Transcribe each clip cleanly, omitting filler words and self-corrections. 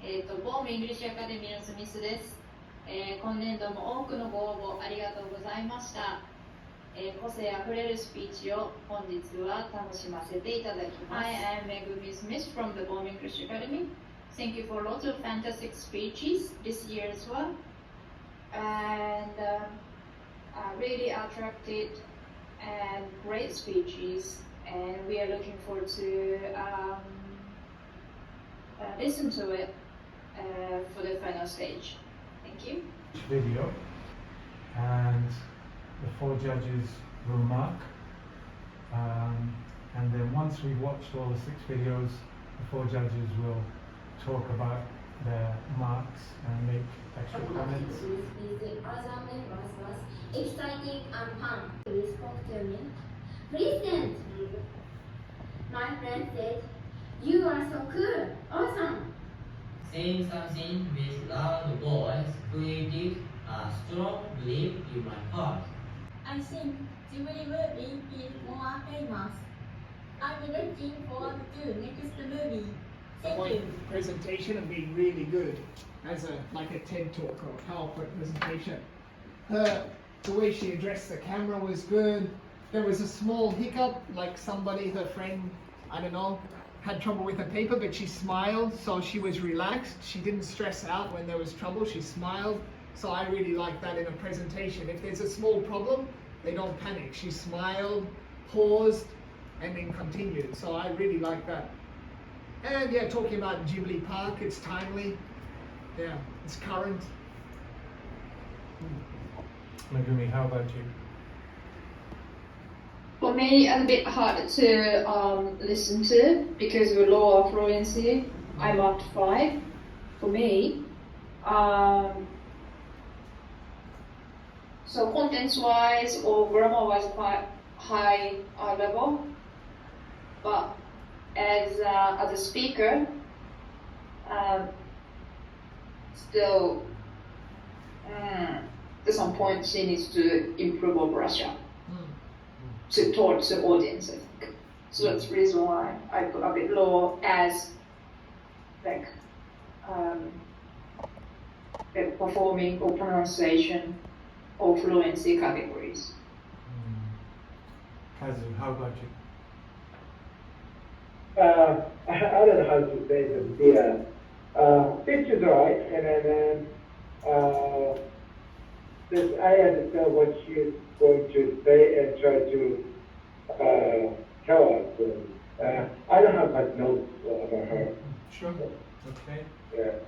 ボームイングリッシュアカデミーのスミスです。今年度も多くのご応募ありがとうございました。個性あふれるスピーチを本日は楽しませていただきます。Hi, I'm Megumi Smith from the Boom English Academy. Thank you for lots of fantastic speeches this year as well. And really attracted and great speeches. And we are looking forward to listen to it for the final stage. Thank you. Video, and the 4 judges will mark, and then once we've watched all the 6 videos, the 4 judges will talk about their marks and make extra comments. Other members was exciting and fun. He spoke to me. President, my friend said, "You are so cool, awesome." Saying something with loud voice created a strong belief in my heart. I think Ghibli movie is more famous. I'm looking forward to next movie. Thank you. Presentation and being really good as like a TED talk or a PowerPoint presentation. The way she addressed the camera was good. There was a small hiccup, like somebody, her friend, I don't know, had trouble with the paper, but she smiled, so she was relaxed. She didn't stress out when there was trouble. She smiled. So I really like that in a presentation. If there's a small problem, they don't panic. She smiled, paused, and then continued. So I really like that. And yeah, talking about Ghibli Park, it's timely. Yeah, it's current. Megumi, how about you? For me, a bit hard to listen to because of lower fluency. I marked 5. For me, so contents-wise or grammar-wise, quite high level. But as a speaker, still, at some point she needs to improve or brush up towards the audience, I think. So that's the reason why I put a bit low as like performing or pronunciation or fluency categories. Kazu, how about you? I don't know how to say this. Pitch is right, and then I understand what she's going to say and try to tell us. I don't have much notes about her. Sure. Okay. Yeah.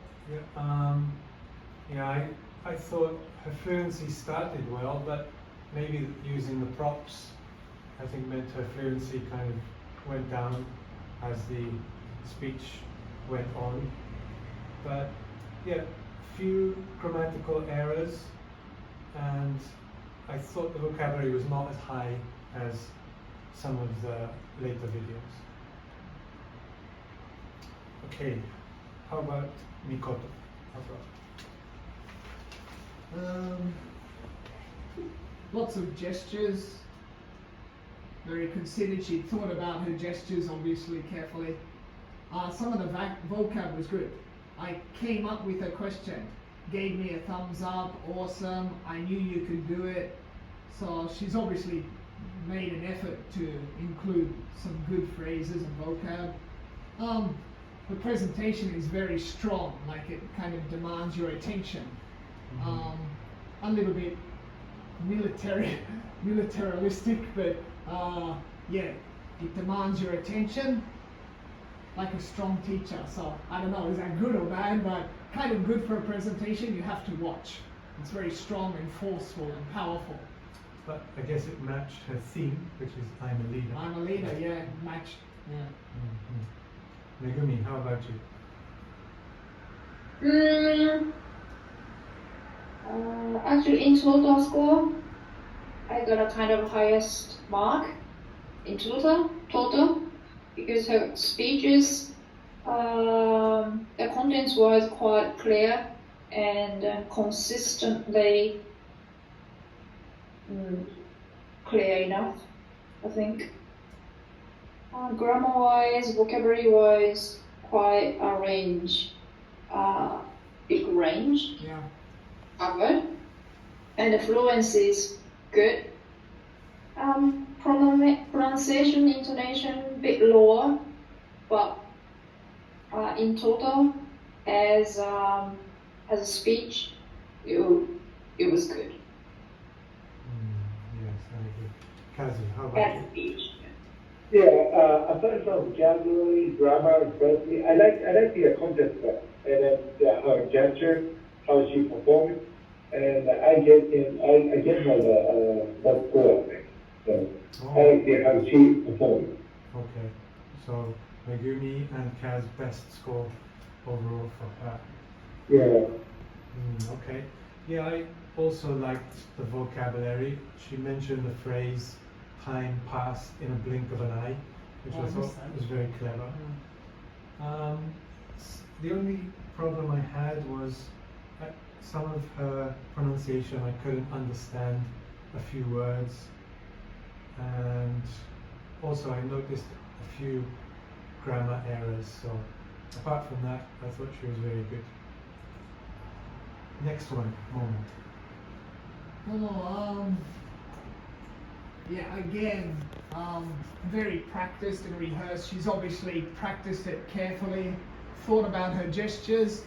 Yeah. I thought her fluency started well, but maybe using the props, I think, meant her fluency kind of went down as the speech went on. But yeah, few grammatical errors, and I thought the vocabulary was not as high as some of the later videos. Okay, how about Mikoto? Lots of gestures. Very considered. She thought about her gestures, obviously, carefully. Some of the vocab was good. I came up with a question, gave me a thumbs up, awesome, I knew you could do it. So she's obviously made an effort to include some good phrases and vocab. The presentation is very strong, like it kind of demands your attention. A little bit militaristic, but yeah, it demands your attention like a strong teacher. So I don't know, is that good or bad, but kind of good for a presentation. You have to watch. It's very strong and forceful and powerful. But I guess it matched her theme, which is I'm a leader. I'm a leader, yeah, matched. Yeah. Megumi, how about you? Actually, in total score, I got a kind of highest mark in total, because her speeches, the contents was quite clear and consistently clear enough, I think. Grammar-wise, vocabulary-wise, quite a range big range Yeah. covered, and the fluency is good. Pronunciation, intonation a bit lower, but in total, as a speech, it was good. Yes, I agree. Kazu, how about As you? a speech. Yeah, aside from vocabulary, grammar, fluency, I like the contest stuff, and then her gesture, how she performed, and I get her the score, I think. So I like how she performed. Okay, so Megumi and Kaz best score overall for her. Yeah. Okay. Yeah, I also liked the vocabulary. She mentioned the phrase "time passed in a blink of an eye," which Oh, I I thought missed that. was very clever. The only problem I had was some of her pronunciation. I couldn't understand a few words, and also I noticed a few grammar errors. So apart from that, I thought she was very good. Next one, moment. Yeah, again, very practiced and rehearsed. She's obviously practiced it carefully, thought about her gestures.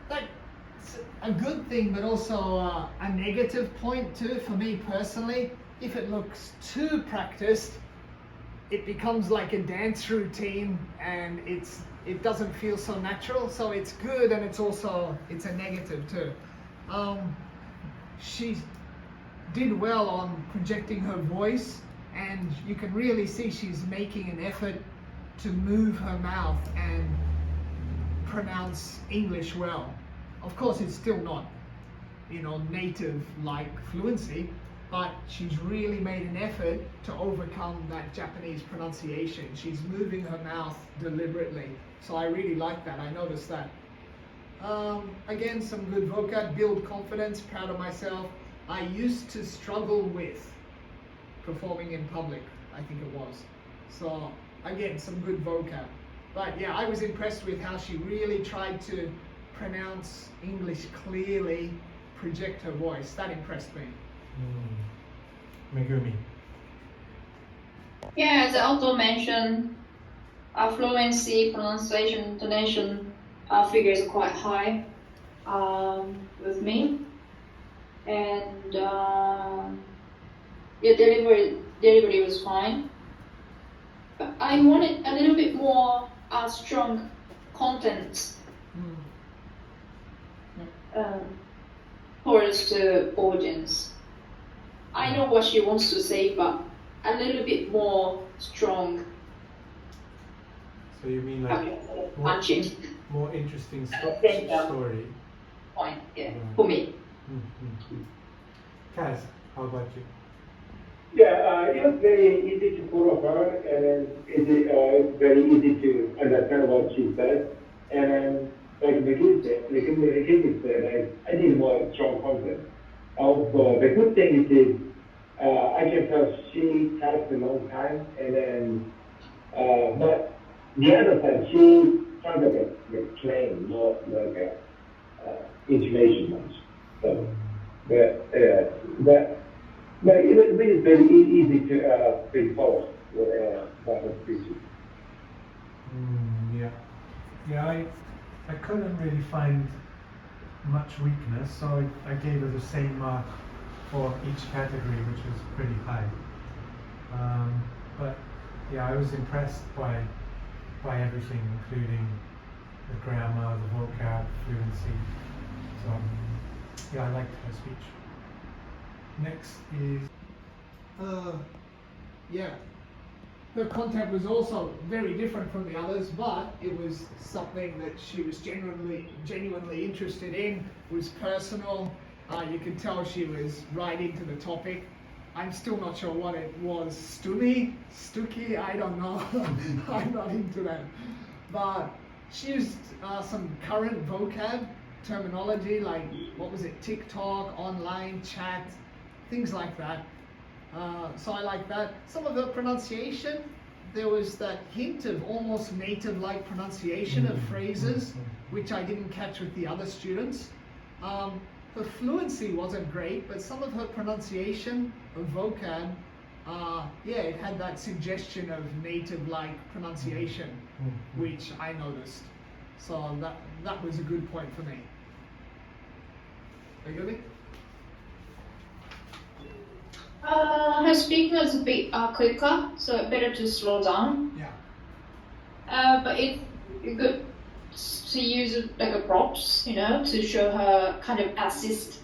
That's a good thing, but also a negative point too for me personally. If it looks too practiced, it becomes like a dance routine, and it doesn't feel so natural. So it's good, and it's a negative too. She did well on projecting her voice, and you can really see she's making an effort to move her mouth and pronounce English well. Of course, it's still not, native like fluency, but she's really made an effort to overcome that Japanese pronunciation. She's moving her mouth deliberately, so I really like that. I noticed that. Again, some good vocab, build confidence, proud of myself. I used to struggle with performing in public, I think it was. So again, some good vocab. But yeah, I was impressed with how she really tried to pronounce English clearly, project her voice. That impressed me. Megumi. Yeah, as I also mentioned, fluency, pronunciation, intonation figures are quite high with me, and delivery was fine. But I wanted a little bit more strong content towards the audience. I know what she wants to say, but a little bit more strong. So you mean like punching more interesting think, story? point, yeah, Right. for me. Kaz, how about you? Yeah, it was very easy to follow her, and then it's very easy to understand what she said. And then, like Mikki said, I need more strong content. Also, the good thing is, I can tell she typed a long time, and then, but the other side, she kind of like plain, not like intonation much. So, but it was really very easy to follow by her speeches. Yeah, I couldn't really find much weakness, so I gave her the same mark for each category, which was pretty high. But yeah, I was impressed by everything, including the grammar, the vocab, fluency. So yeah, I liked her speech. Next is Yeah, her content was also very different from the others, but it was something that she was genuinely interested in. It was personal. You could tell she was right into the topic. I'm still not sure what it was. Stuki, I don't know. I'm not into that. But she used some current vocab terminology, like, what was it, TikTok, online chat, things like that. So I like that. Some of the pronunciation, there was that hint of almost native-like pronunciation of phrases, which I didn't catch with the other students. Her fluency wasn't great, but some of her pronunciation of vocab, it had that suggestion of native-like pronunciation, which I noticed. So that was a good point for me. Are you with me? Her speaking was a bit quicker, so better to slow down. Yeah. But it's good to use it like a props, to show her kind of assist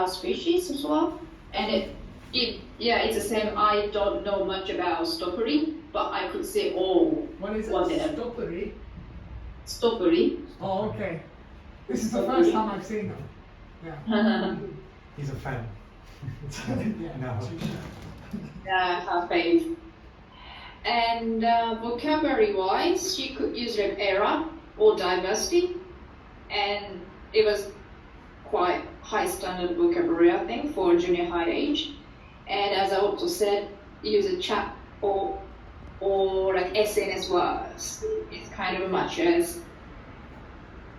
speeches as well. And it's the same. I don't know much about stoppery, but I could say What is it? Stoppery? Stoppery. Oh, okay. This is the first time I've seen them. Yeah. He's a fan. Yeah. Her faith. And vocabulary-wise, she could use like era or diversity, and it was quite high standard vocabulary, I think, for junior high age. And as I also said, use a chat or like SNS words. It's kind of much as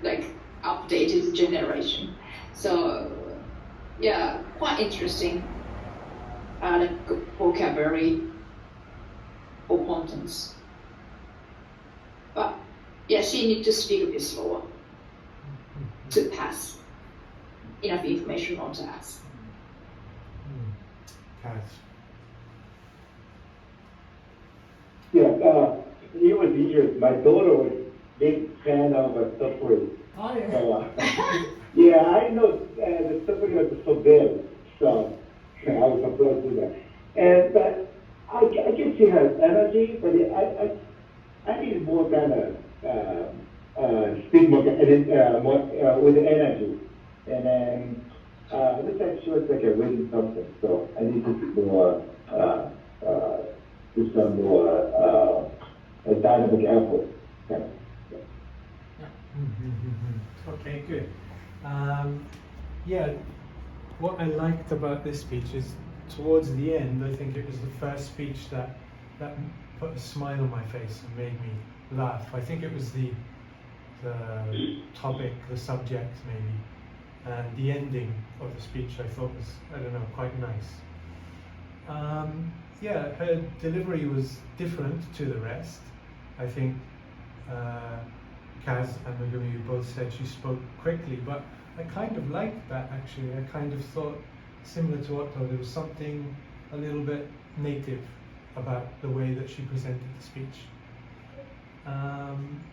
like updated generation. So yeah, quite interesting. Like vocabulary or contents. But yeah, she needs to speak a bit slower to pass enough information on to us. Kaz. Yeah, it was interesting. My daughter was a big fan of stoppery. Oh, yeah. So, yeah, I know the stoppery was so big, so I was surprised with that. And but I can see her energy, but I need more kind of speak more with energy, and then this actually was like a reading something. So I need to do more, do some more dynamic effort. Kind of. Okay, good. What I liked about this speech is towards the end, I think it was the first speech that put a smile on my face and made me laugh. I think it was the topic, the subject maybe, and the ending of the speech I thought was, I don't know, quite nice. Her delivery was different to the rest. I think Kaz and Megumi, you both said she spoke quickly, but I kind of liked that actually. I kind of thought, similar to Otto, there was something a little bit native about the way that she presented the speech.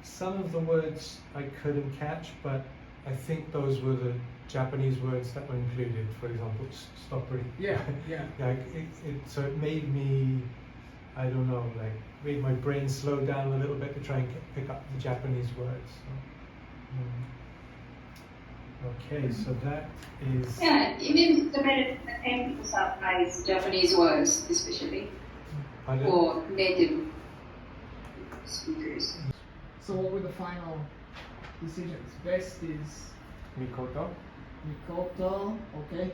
Some of the words I couldn't catch, but I think those were the Japanese words that were included, for example, stoppery. Yeah. So it made me, I don't know, like made my brain slow down a little bit to try and pick up the Japanese words. Okay, so that is... Yeah, even the better attempt to surprise Japanese words, especially for native speakers. So what were the final decisions? Best is Mikoto. Mikoto, okay.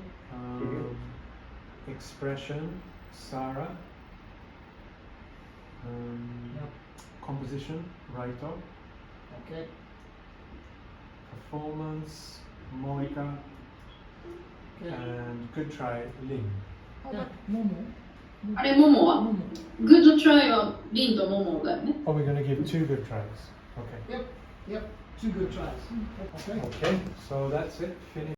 Expression, Sarah. Composition, Raito. Okay. Performance, Moika. Okay. And good try, Lin. How about Momo? あれ、モモはグッドトライはリンとモモだよね。 Oh, we're going to give 2 good tries. Okay. Yep. 2 good tries. Okay. Okay, so that's it. Finish.